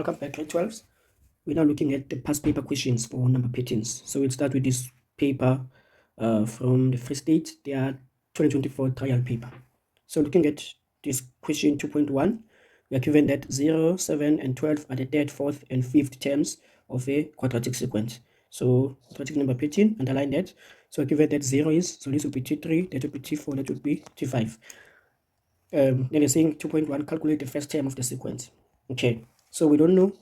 Welcome back, grade 12s. We're now looking at the past paper questions for number patterns. So we'll start with this paper from the Free State. They are 2024 trial paper. So looking at this question 2.1, we are given that 0, 7, and 12 are the third, fourth, and fifth terms of a quadratic sequence. So quadratic number pattern, underline that. So given that 0 is, so this would be T3, that would be T4, that would be T5. Then they're saying 2.1, calculate the first term of the sequence. Okay, so we don't know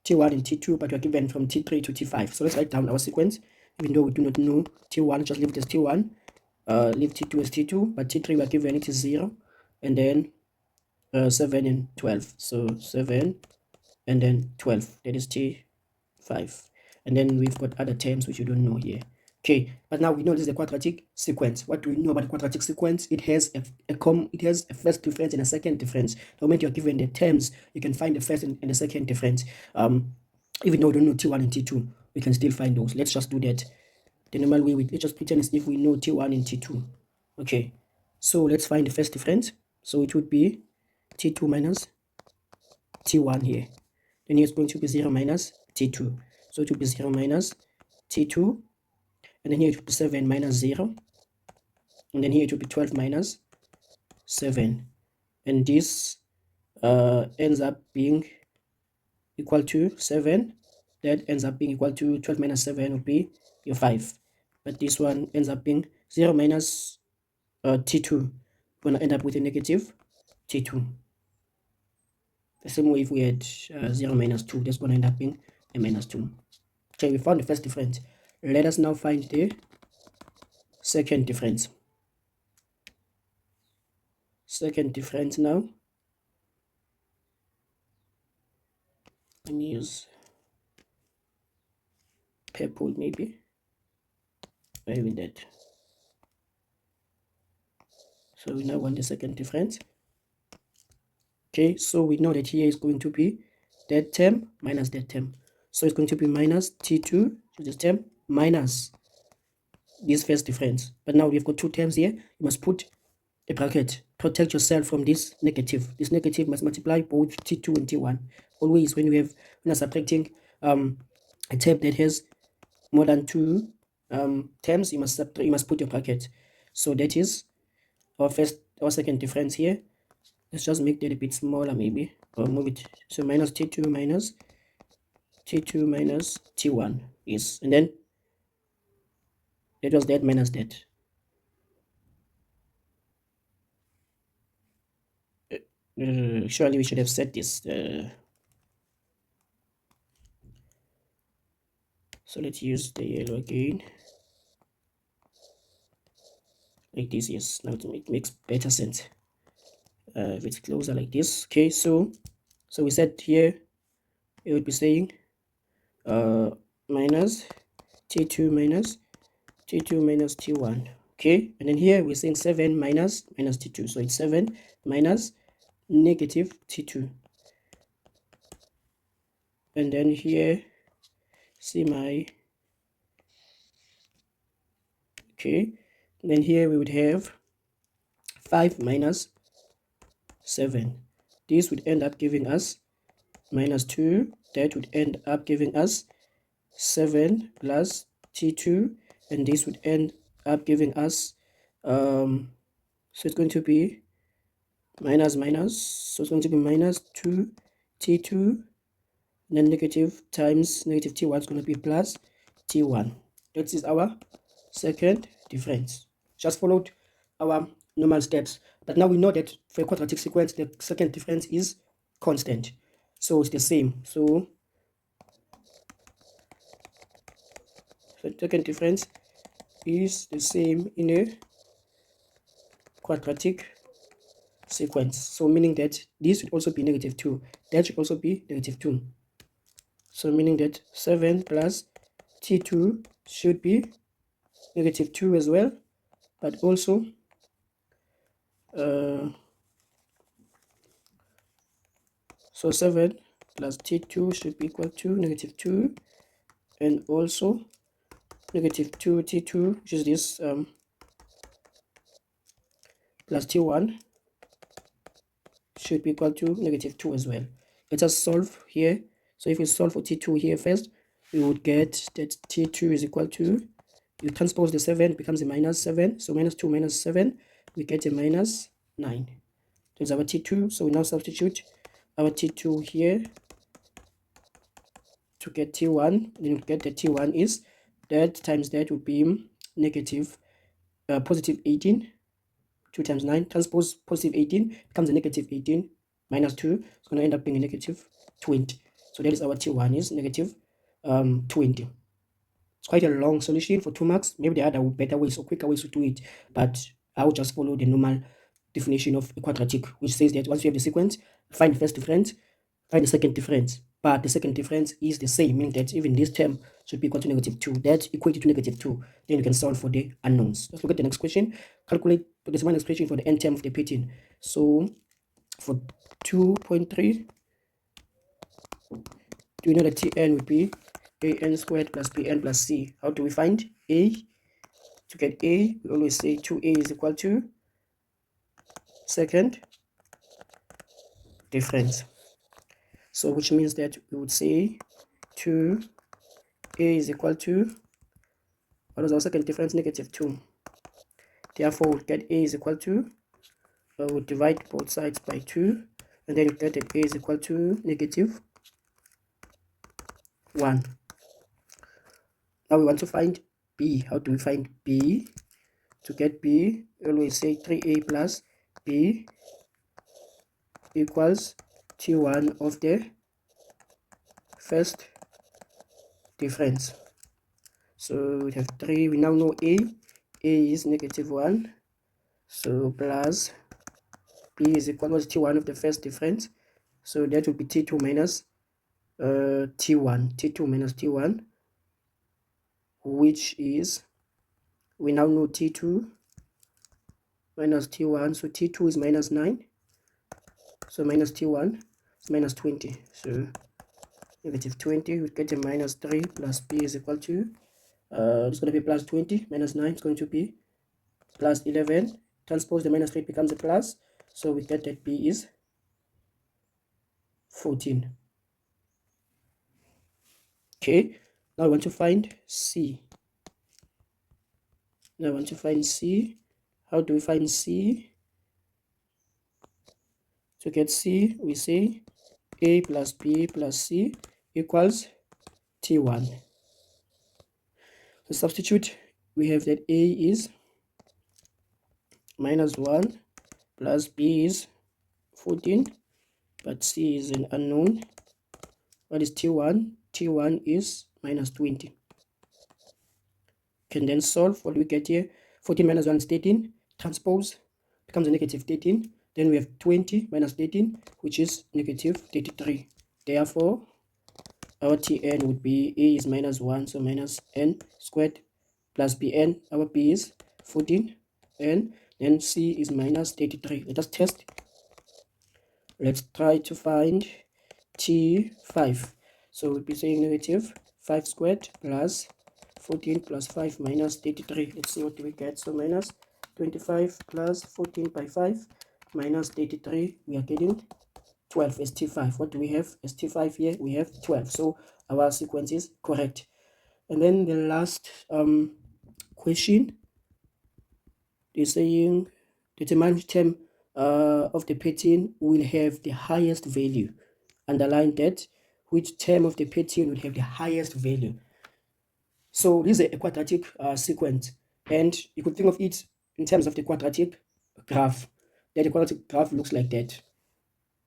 T1 and T2, but we're given from T3 to T5. So let's write down our sequence. Even though we do not know T1, just leave it as T1. Leave T2 as T2, but T3 we're given it is 0. And then 7 and 12. So 7 and then 12. That is T5. And then we've got other terms which you don't know here. Okay, but now we know this is a quadratic sequence. What do we know about the quadratic sequence? It has a first difference and a second difference. The moment you're given the terms, you can find the first and the second difference. Even though we don't know T1 and T2, we can still find those. Let's just do that. The normal way, let's just pretend as if we know T1 and T2. Okay, so let's find the first difference. So it would be T2 minus T1 here. Then it's going to be 0 minus T2. So it would be 0 minus T2. And then here it would be 7 minus 0. And then here it would be 12 minus 7. And this ends up being equal to 7. That ends up being equal to 12 minus 7 would be your 5. But this one ends up being 0 minus T2. We're going to end up with a negative T2. The same way if we had 0 minus 2, that's going to end up being a minus 2. Okay, we found the first difference. Let us now find the second difference. Second difference now. Let me use purple maybe. Or even that. So we now want the second difference. Okay, so we know that here is going to be that term minus that term. So it's going to be minus T2, so this term, minus this first difference. But now we've got two terms here. You must put a bracket. Protect yourself from this negative. This negative must multiply both T2 and T1. Always when you're subtracting a term that has more than two terms, you must put your bracket. So that is our second difference here. Let's just make that a bit smaller maybe, or move it. So minus T2 minus T1 is, and then that was that minus that. Surely we should have set this. So let's use the yellow again. Like this, yes. Now it makes better sense. If it's closer like this. Okay, so we said here it would be saying minus T2 minus T1. Okay, and then here we're saying 7 minus T2. So it's 7 minus negative T2. And then here, see my, okay, and then here we would have 5 minus 7. This would end up giving us minus 2. That would end up giving us 7 plus T2. And this would end up giving us, so it's going to be minus, so it's going to be minus 2 T2, and then negative times negative T1 is going to be plus T1. That is our second difference. Just followed our normal steps. But now we know that for a quadratic sequence, the second difference is constant. So it's the same. So the second difference is the same in a quadratic sequence. So meaning that this should also be negative 2. That should also be negative 2. So meaning that 7 plus T2 should be negative 2 as well. But also so 7 plus T2 should be equal to negative 2. And also negative 2 T2, which is this plus T1 should be equal to negative 2 as well. let us solve here. So if we solve for t2 here first, we would get that t2 is equal to, you transpose the 7, becomes a minus 7. So minus 2 minus 7, we get a minus 9. There's our t2. So we now substitute our t2 here to get t1. Then we get the t1 is that times that would be negative positive 18. 2 times 9 transpose positive 18 becomes a negative 18 minus 2. It's going to end up being a negative 20. So that is our t1 is negative 20. It's quite a long solution for 2 marks. Maybe there are other better ways or quicker ways to do it, but I will just follow the normal definition of a quadratic, which says that once you have the sequence, find the first difference, find the second difference, but the second difference is the same, meaning that even this term should be equal to negative 2. That's equated to negative 2. Then you can solve for the unknowns. Let's look at the next question. Calculate the decimal expression for the n term of the pattern. So for 2.3, do we know that Tn would be an squared plus bn plus c? How do we find a? To get a, we always say 2a is equal to second difference. So which means that we would say 2a is equal to, what was our second difference? Negative 2. Therefore, we'll get a is equal to, we'll divide both sides by 2, and then you get that a is equal to negative 1. Now we want to find b. How do we find b? To get b, we always say 3a plus b equals t1 of the first difference. So we have 3. We now know a is negative 1. So plus b is equal to t1 of the first difference. So that will be t2 minus t1. t2 minus t1, which is, we now know t2 minus t1. So t2 is minus 9. So minus t1 is minus 20. So negative 20, we get a minus 3 plus b is equal to, it's going to be plus 20 minus 9 is going to be plus 11. Transpose the minus 3 becomes a plus. So we get that b is 14. Okay, now I want to find c. Now I want to find c. How do we find c? To get c, we say a plus b plus c equals t1. So substitute, we have that a is minus 1 plus b is 14, but c is an unknown. What is t1? t1 is minus 20. Can then solve. What do we get here? 14 minus 1 is 13. Transpose becomes a negative 13. Then we have 20 minus 13, which is negative 33. Therefore, our Tn would be a is minus 1, so minus n squared plus bn. Our b is 14, and then c is minus 33. Let us test. Let's try to find t5. So we'll be saying negative 5 squared plus 14 plus 5 minus 33. Let's see what do we get. So minus 25 plus 14 by 5 minus 33. We are getting 12 as t5. What do we have as t5 here? We have 12. So our sequence is correct. And then the last question is saying determine which term of the pattern will have the highest value. Underline that, which term of the pattern will have the highest value. So this is a quadratic sequence, and you could think of it in terms of the quadratic graph. That the quadratic graph looks like that.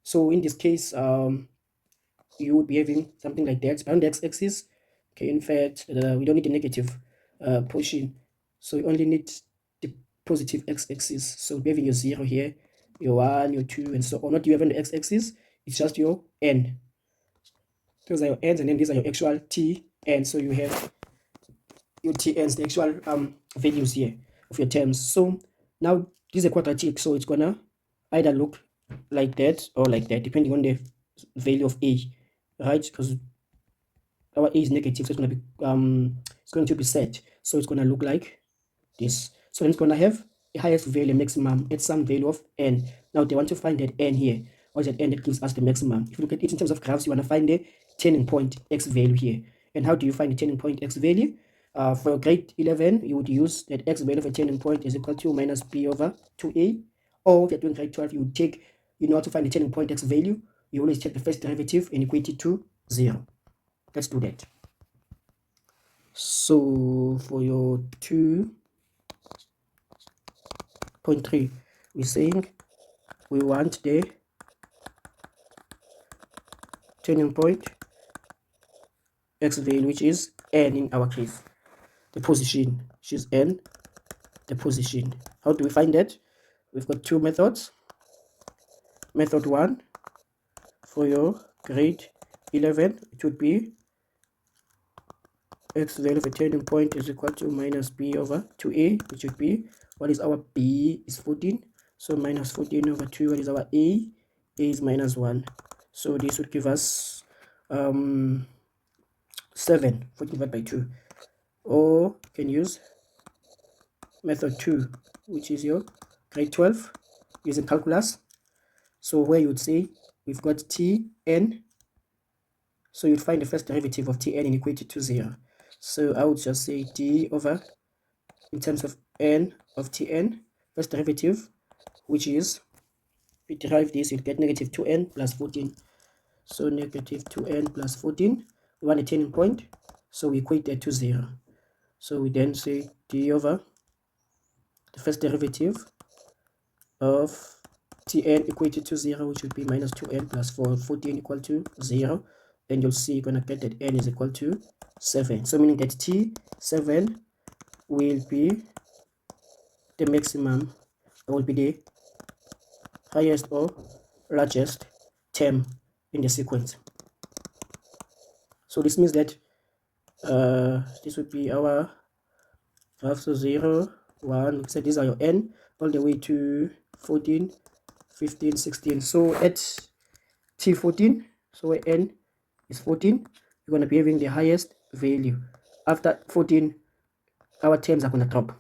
So in this case, you would be having something like that. But on the x-axis, okay, in fact, we don't need the negative portion, so you only need the positive x-axis. So we're having your 0 here, your 1, your 2, and so on. What do you have on the x-axis? It's just your n. Those are your n's, and then these are your actual t n. So you have your tn's, the actual values here of your terms. So now this is a quadratic, so it's gonna either look like that or like that, depending on the value of a, right? Because our a is negative, so it's going to be set. So it's gonna look like this. So then it's gonna have the highest value maximum at some value of n. Now they want to find that n here. or is at n that gives us the maximum. If you look at it in terms of graphs, you want to find the turning point x value here. And how do you find the turning point x value? For grade 11, you would use that x value of a turning point is equal to minus b over 2a. Or if you're doing grade 12, you would take, you know how to find the turning point x value. You always take the first derivative and equate it to 0. Let's do that. So for your 2.3, we're saying we want the turning point x value, which is n in our case, the position, which is n, the position. How do we find that? We've got two methods. Method 1, for your grade 11, it would be x value of a turning point is equal to minus b over 2a, which would be, what is our b is 14, so minus 14 over 2. What is our a is minus 1, so this would give us 7. 14 divided by 2. Or you can use method 2, which is your grade 12 using calculus. So where you would say we've got Tn, so you'd find the first derivative of Tn and equate it to 0. So I would just say d over, in terms of n of Tn, first derivative, which is, if we derive this, you'd get negative 2n plus 14. So negative 2n plus 14, we want a turning point, so we equate that to 0. So we then say d over the first derivative of Tn equated to 0, which would be minus 2n plus 14 equal to 0. And you'll see you're going to get that n is equal to 7. So meaning that T7 will be the maximum, or will be the highest or largest term in the sequence. So this means that this would be our graph. So 0, 1, so these are your n all the way to 14, 15, 16. So at T14, so where n is 14, you're going to be having the highest value. After 14, our terms are going to drop.